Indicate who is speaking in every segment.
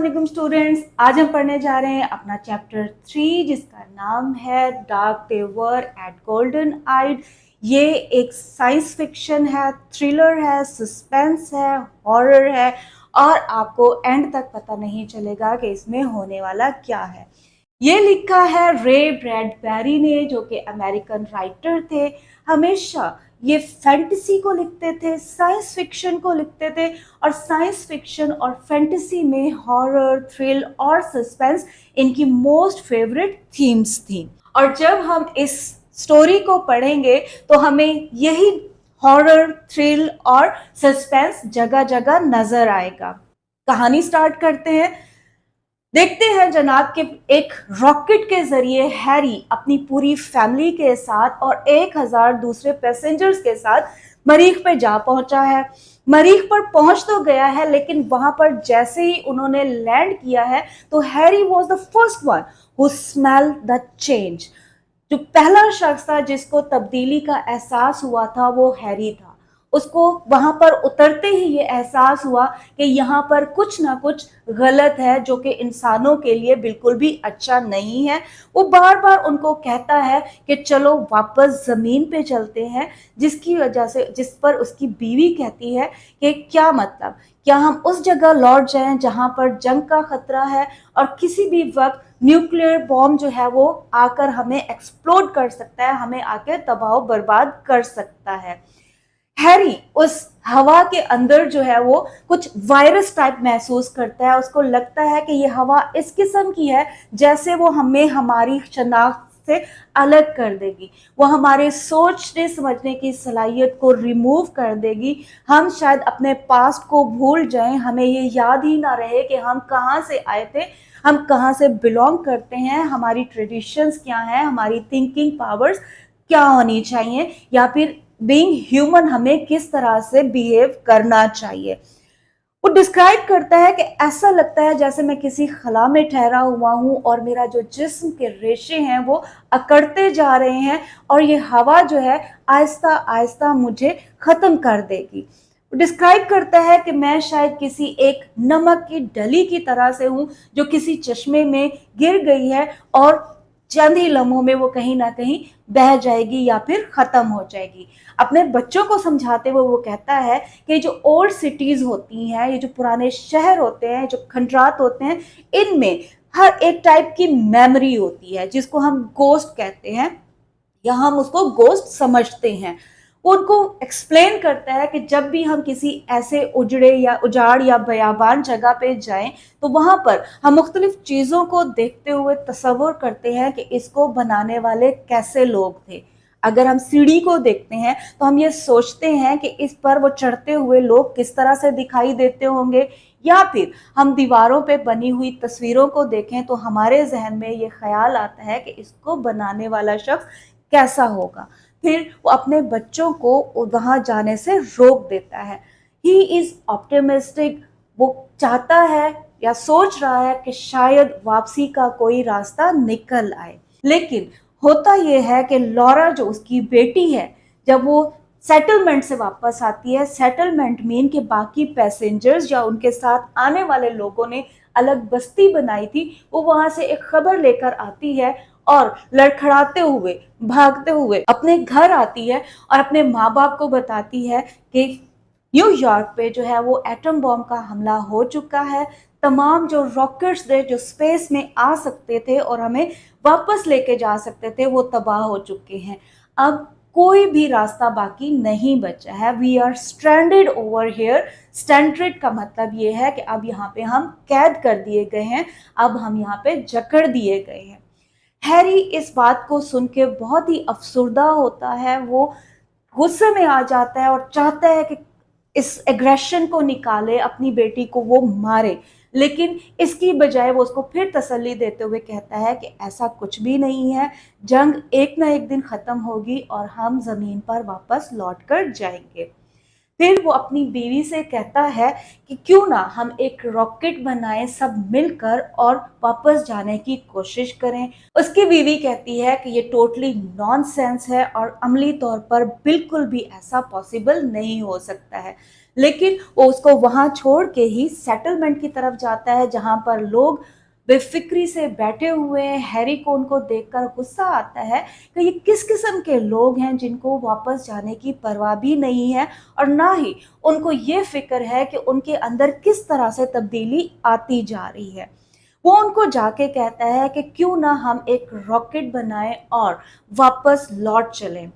Speaker 1: वालेकुम स्टूडेंट्स, आज हम पढ़ने जा रहे हैं अपना चैप्टर 3 जिसका नाम है डार्क टेवर एट गोल्डन आइड। ये एक साइंस फिक्शन है, थ्रिलर है, सस्पेंस है, हॉरर है और आपको एंड तक पता नहीं चलेगा कि इसमें होने वाला क्या है। ये लिखा है रे ब्रैडबेरी ने, जो कि अमेरिकन राइटर थे। हमेशा ये फैंटेसी को लिखते थे, साइंस फिक्शन को लिखते थे और साइंस फिक्शन और फैंटेसी में हॉरर, थ्रिल और सस्पेंस इनकी मोस्ट फेवरेट थीम्स थी। और जब हम इस स्टोरी को पढ़ेंगे तो हमें यही हॉरर, थ्रिल और सस्पेंस जगह जगह नजर आएगा। कहानी स्टार्ट करते हैं। देखते हैं जनाब कि एक रॉकेट के जरिए हैरी अपनी पूरी फैमिली के साथ और 1000 दूसरे पैसेंजर्स के साथ मरीख पे जा पहुंचा है। मरीख पर पहुंच तो गया है, लेकिन वहां पर जैसे ही उन्होंने लैंड किया है तो Harry was the first one who smell the change. जो पहला शख्स था जिसको तब्दीली का एहसास हुआ था वो हैरी था। उसको वहां पर उतरते ही ये एहसास हुआ कि यहाँ पर कुछ ना कुछ गलत है, जो कि इंसानों के लिए बिल्कुल भी अच्छा नहीं है। वो बार बार उनको कहता है कि चलो वापस जमीन पे चलते हैं, जिसकी वजह से जिस पर उसकी बीवी कहती है कि क्या मतलब, क्या हम उस जगह लौट जाएं जहां पर जंग का खतरा है और किसी भी वक्त न्यूक्लियर बॉम्ब जो है वो आकर हमें एक्सप्लोड कर सकता है, हमें आकर तबाह बर्बाद कर सकता है। हैरी उस हवा के अंदर जो है वो कुछ वायरस टाइप महसूस करता है। उसको लगता है कि ये हवा इस किस्म की है जैसे वो हमें हमारी शनाख्त से अलग कर देगी, वो हमारे सोचने समझने की सलाहियत को रिमूव कर देगी। हम शायद अपने पास्ट को भूल जाएं, हमें ये याद ही ना रहे कि हम कहाँ से आए थे, हम कहाँ से बिलोंग करते हैं, हमारी ट्रेडिशंस क्या हैं, हमारी थिंकिंग पावर्स क्या होनी चाहिए, या फिर बीइंग ह्यूमन हमें किस तरह से बिहेव करना चाहिए। वो डिस्क्राइब करता है कि ऐसा लगता है जैसे मैं किसी खला में ठहरा हुआ हूँ और मेरा जो जिस्म के रेशे हैं वो अकड़ते जा रहे हैं और ये हवा जो है आहिस्ता आहिस्ता मुझे खत्म कर देगी। डिस्क्राइब करता है कि मैं शायद किसी एक नमक की डली की तरह से हूँ जो किसी चश्मे में गिर गई है और चंद ही लम्हों में वो कहीं ना कहीं बह जाएगी या फिर खत्म हो जाएगी। अपने बच्चों को समझाते हुए वो कहता है कि जो ओल्ड सिटीज होती हैं, ये जो पुराने शहर होते हैं, जो खंडरात होते हैं, इनमें हर एक टाइप की मेमोरी होती है जिसको हम गोस्ट कहते हैं या हम उसको गोस्ट समझते हैं। वो उनको एक्सप्लेन करता है कि जब भी हम किसी ऐसे उजड़े या उजाड़ या बयाबान जगह पे जाएं तो वहां पर हम मुख्तलिफ चीज़ों को देखते हुए तसव्वुर करते हैं कि इसको बनाने वाले कैसे लोग थे। अगर हम सीढ़ी को देखते हैं तो हम ये सोचते हैं कि इस पर वो चढ़ते हुए लोग किस तरह से दिखाई देते होंगे, या फिर हम दीवारों पे बनी हुई तस्वीरों को देखें तो हमारे जहन में ये ख्याल आता है कि इसको बनाने वाला शख्स कैसा होगा। फिर वो अपने बच्चों को वहां जाने से रोक देता है। He is optimistic. वो चाहता है या सोच रहा है कि शायद वापसी का कोई रास्ता निकल आए। लेकिन होता यह है कि लॉरा जो उसकी बेटी है, जब वो सेटलमेंट से वापस आती है, सेटलमेंट मीन के बाकी पैसेंजर्स या उनके साथ आने वाले लोगों ने अलग बस्ती बनाई थी, वो वहां से एक खबर लेकर आती है और लड़खड़ाते हुए भागते हुए अपने घर आती है और अपने माँ बाप को बताती है कि न्यूयॉर्क पे जो है वो एटम बॉम्ब का हमला हो चुका है। तमाम जो रॉकेट्स थे जो स्पेस में आ सकते थे और हमें वापस लेके जा सकते थे वो तबाह हो चुके हैं। अब कोई भी रास्ता बाकी नहीं बचा है। We are stranded over here. Stranded का मतलब ये है कि अब यहाँ पे हम कैद कर दिए गए हैं, अब हम यहाँ पे जकड़ दिए गए हैं। हैरी इस बात को सुन के बहुत ही अफसुर्दा होता है। वो गुस्से में आ जाता है और चाहता है कि इस एग्रेशन को निकाले, अपनी बेटी को वो मारे, लेकिन इसकी बजाय वो उसको फिर तसल्ली देते हुए कहता है कि ऐसा कुछ भी नहीं है, जंग एक ना एक दिन खत्म होगी और हम जमीन पर वापस लौट कर जाएंगे। پھر وہ اپنی بیوی سے کہتا ہے کہ کیوں نہ ہم ایک راکٹ بنائیں سب مل کر اور واپس جانے کی کوشش کریں۔ اس کی بیوی کہتی ہے کہ یہ ٹوٹلی نان سینس ہے اور عملی طور پر بالکل بھی ایسا پاسبل نہیں ہو سکتا ہے، لیکن وہ اس کو وہاں چھوڑ کے ہی سیٹلمنٹ کی طرف جاتا ہے جہاں پر لوگ بے فکری سے بیٹھے ہوئے ہیں۔ ہیری کو ان کو دیکھ کر غصہ آتا ہے کہ یہ کس قسم کے لوگ ہیں جن کو واپس جانے کی پرواہ بھی نہیں ہے اور نہ ہی ان کو یہ فکر ہے کہ ان کے اندر کس طرح سے تبدیلی آتی جا رہی ہے۔ وہ ان کو جا کے کہتا ہے کہ کیوں نہ ہم ایک راکٹ بنائیں اور واپس لوٹ چلیں،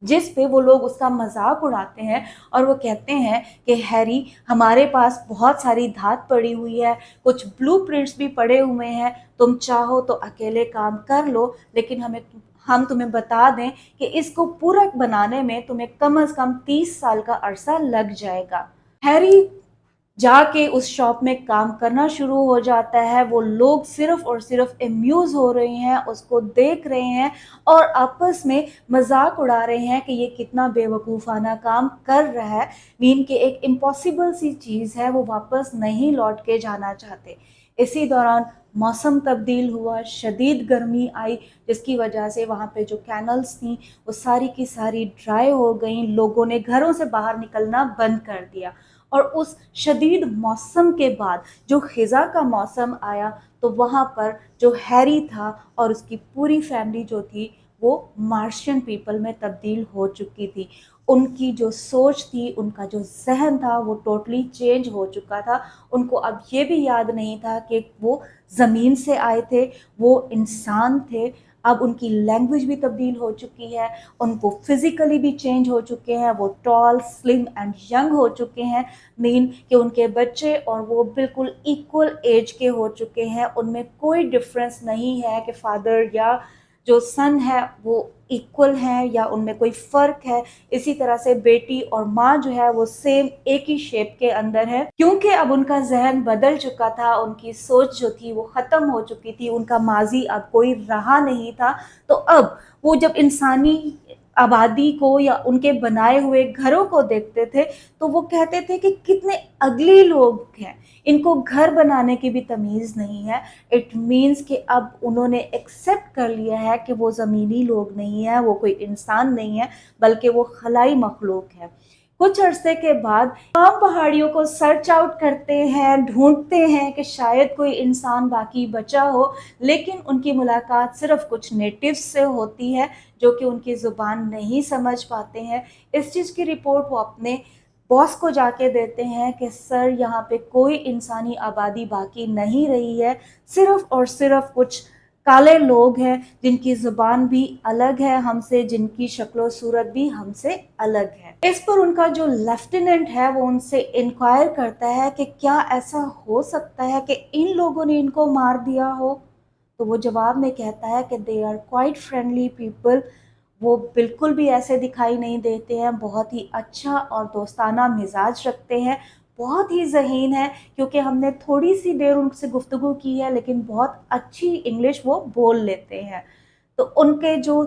Speaker 1: جس پہ وہ لوگ اس کا مذاق اڑاتے ہیں اور وہ کہتے ہیں کہ ہیری ہمارے پاس بہت ساری دھات پڑی ہوئی ہے، کچھ بلو پرنٹس بھی پڑے ہوئے ہیں، تم چاہو تو اکیلے کام کر لو، لیکن ہم تمہیں بتا دیں کہ اس کو پورا بنانے میں تمہیں کم از کم 30 سال کا عرصہ لگ جائے گا۔ ہیری جا کے اس شاپ میں کام کرنا شروع ہو جاتا ہے۔ وہ لوگ صرف اور صرف امیوز ہو رہے ہیں، اس کو دیکھ رہے ہیں اور آپس میں مذاق اڑا رہے ہیں کہ یہ کتنا بے وقوفانہ کام کر رہا ہے، مین کہ ایک امپاسبل سی چیز ہے، وہ واپس نہیں لوٹ کے جانا چاہتے۔ اسی دوران موسم تبدیل ہوا، شدید گرمی آئی، جس کی وجہ سے وہاں پہ جو کینلز تھیں وہ ساری کی ساری ڈرائی ہو گئیں، لوگوں نے گھروں سے باہر نکلنا بند کر دیا۔ اور اس شدید موسم کے بعد جو خزاں کا موسم آیا تو وہاں پر جو ہیری تھا اور اس کی پوری فیملی جو تھی وہ مارشین پیپل میں تبدیل ہو چکی تھی۔ ان کی جو سوچ تھی، ان کا جو ذہن تھا وہ ٹوٹلی چینج ہو چکا تھا۔ ان کو اب یہ بھی یاد نہیں تھا کہ وہ زمین سے آئے تھے، وہ انسان تھے۔ اب ان کی لینگویج بھی تبدیل ہو چکی ہے، ان کو فزیکلی بھی چینج ہو چکے ہیں، وہ ٹال، سلم اینڈ ینگ ہو چکے ہیں، مین کہ ان کے بچے اور وہ بالکل ایکول ایج کے ہو چکے ہیں۔ ان میں کوئی ڈفرنس نہیں ہے کہ فادر یا جو سن ہے وہ ایکول ہیں یا ان میں کوئی فرق ہے۔ اسی طرح سے بیٹی اور ماں جو ہے وہ سیم ایک ہی شیپ کے اندر ہے، کیونکہ اب ان کا ذہن بدل چکا تھا، ان کی سوچ جو تھی وہ ختم ہو چکی تھی، ان کا ماضی اب کوئی رہا نہیں تھا۔ تو اب وہ جب انسانی آبادی کو یا ان کے بنائے ہوئے گھروں کو دیکھتے تھے تو وہ کہتے تھے کہ کتنے اگلی لوگ ہیں، ان کو گھر بنانے کی بھی تمیز نہیں ہے۔ اٹ مینس کہ اب انہوں نے ایکسیپٹ کر لیا ہے کہ وہ زمینی لوگ نہیں ہیں، وہ کوئی انسان نہیں ہے، بلکہ وہ خلائی مخلوق ہے۔ کچھ عرصے کے بعد عام پہاڑیوں کو سرچ آؤٹ کرتے ہیں، ڈھونڈتے ہیں کہ شاید کوئی انسان باقی بچا ہو، لیکن ان کی ملاقات صرف کچھ نیٹیوز سے ہوتی ہے جو کہ ان کی زبان نہیں سمجھ پاتے ہیں۔ اس چیز کی رپورٹ وہ اپنے باس کو جا کے دیتے ہیں کہ سر یہاں پہ کوئی انسانی آبادی باقی نہیں رہی ہے، صرف اور صرف کچھ کالے لوگ ہیں جن کی زبان بھی الگ ہے ہم سے، جن کی شکل و صورت بھی ہم سے الگ ہے۔ اس پر ان کا جو لیفٹیننٹ ہے وہ ان سے انکوائر کرتا ہے کہ کیا ایسا ہو سکتا ہے کہ ان لوگوں نے ان کو مار دیا ہو؟ تو وہ جواب میں کہتا ہے کہ they are quite friendly people, وہ بالکل بھی ایسے دکھائی نہیں دیتے ہیں، بہت ہی اچھا اور دوستانہ مزاج رکھتے ہیں، بہت ہی ذہین ہے، کیونکہ ہم نے تھوڑی سی دیر ان سے گفتگو کی ہے لیکن بہت اچھی انگلش وہ بول لیتے ہیں۔ تو ان کے جو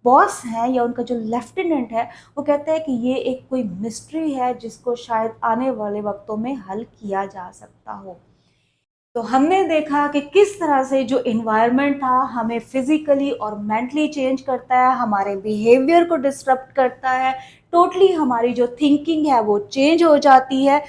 Speaker 1: باس ہیں یا ان کا جو لیفٹیننٹ ہے وہ کہتا ہے کہ یہ ایک کوئی مسٹری ہے جس کو شاید آنے والے وقتوں میں حل کیا جا سکتا ہو۔ تو ہم نے دیکھا کہ کس طرح سے جو انوائرمنٹ تھا ہمیں فزیکلی اور مینٹلی چینج کرتا ہے، ہمارے بیہیویئر کو ڈسٹرپٹ کرتا ہے، ٹوٹلی ہماری جو تھنکنگ ہے وہ چینج ہو جاتی ہے۔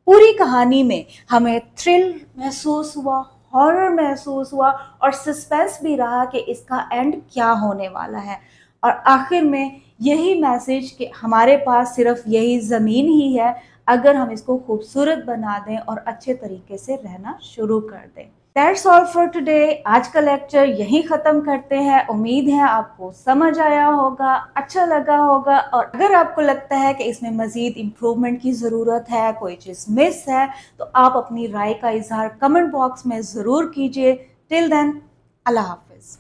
Speaker 1: پوری کہانی میں ہمیں تھرل محسوس ہوا، ہارر محسوس ہوا اور سسپینس بھی رہا کہ اس کا اینڈ کیا ہونے والا ہے، اور آخر میں یہی میسج کہ ہمارے پاس صرف یہی زمین ہی ہے اگر ہم اس کو خوبصورت بنا دیں اور اچھے طریقے سے رہنا شروع کر دیں۔ That's all for today۔ آج کا لیکچر یہیں ختم کرتے ہیں۔ امید ہے آپ کو سمجھ آیا ہوگا، اچھا لگا ہوگا، اور اگر آپ کو لگتا ہے کہ اس میں مزید امپرومنٹ کی ضرورت ہے، کوئی چیز مس ہے، تو آپ اپنی رائے کا اظہار کمنٹ باکس میں ضرور کیجیے۔ Till then، اللہ حافظ۔